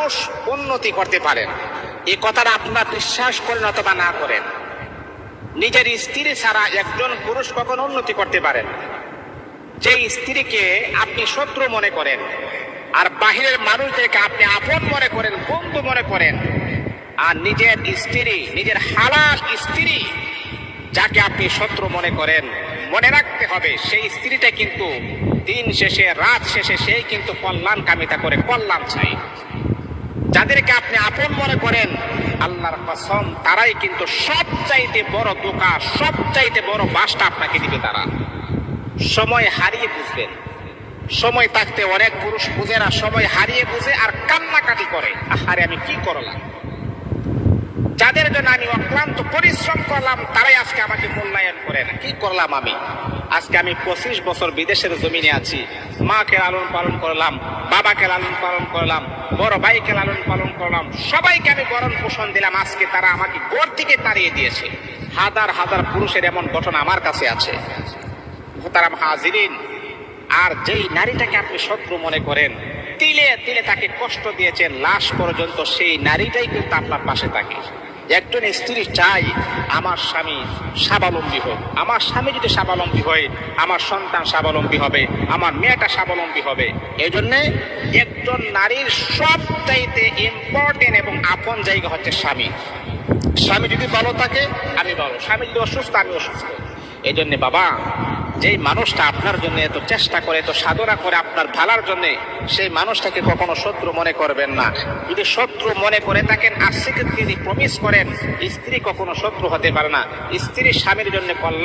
পুরুষ উন্নতি করতে পারেন, এই কথাটা আপনার বিশ্বাস করেন অথবা না করেন, নিজের স্ত্রী ছাড়া একজন পুরুষ কখনো উন্নতি করতে পারেন। যে স্ত্রীকে আপনি শত্রু মনে করেন আর বাহিরের মানুষদেরকে আপনি আপন মনে করেন, বন্ধু মনে করেন, আর নিজের স্ত্রী, নিজের হালাল স্ত্রী যাকে আপনি শত্রু মনে করেন, মনে রাখতে হবে সেই স্ত্রীটা কিন্তু দিন শেষে, রাত শেষে সেই কিন্তু কল্যাণ কামিতা করে, কল্যাণ চাই। যাদেরকে আপনি আপন মনে করেন, আল্লাহর কসম তারাই কিন্তু সবচাইতে বড় ধোঁকা, সবচাইতে বড় বাসটা আপনাকে দিবে তারা। সময় হারিয়ে বুঝবেন, সময় থাকতে অনেক পুরুষ বুঝে না, সময় হারিয়ে বুঝে আর কান্নাকাটি করে, আহারে আমি কি করলাম। যাদের জন্য আমি অক্লান্ত পরিশ্রম করলাম তারাই আজকে আমাকে মূল্যায়ন করে না। কি করলাম আমি? আজকে আমি 25 বছর বিদেশের জমিনে আছি, মাকে লালন পালন করলাম, বাবাকে লালন পালন করলাম, বড় ভাইকে লালন পালন করলাম, সবাইকে আমি বরণ পোষণ দিলাম, আজকে তারা আমাকে ঘর থেকে তাড়িয়ে দিয়েছে। হাজার হাজার পুরুষের এমন ঘটনা আমার কাছে আছে। মোহতারাম হাজিরিন, আর যেই নারীটাকে আপনি শত্রু মনে করেন, তিলে তিলে তাকে কষ্ট দিয়েছেন লাশ পর্যন্ত, সেই নারীটাই কিন্তু আপনার পাশে থাকে। একজন স্ত্রী চাই আমার স্বামী স্বাবলম্বী হোক, আমার স্বামী যদি স্বাবলম্বী হয় আমার সন্তান স্বাবলম্বী হবে, আমার মেয়েটা স্বাবলম্বী হবে। এই জন্যে একজন নারীর সবচাইতে ইম্পর্টেন্ট এবং আপন জায়গা হচ্ছে স্বামী। স্বামী যদি ভালো থাকে আমি ভালো, স্বামী যদি অসুস্থ আমি অসুস্থ। এই জন্যে বাবা, যেই মানুষটা আপনার জন্য এত চেষ্টা করে, এত সাধনা করে আপনার ভালার জন্য, সেই মানুষটাকে কখনো শত্রু মনে করবেন না। যদি শত্রু মনে করে থাকেন আর সেক্ষেত্রে যদি প্রমিস করেন, স্ত্রী কখনো শত্রু হতে পারে না। স্ত্রী স্বামীর জন্য কল্যাণ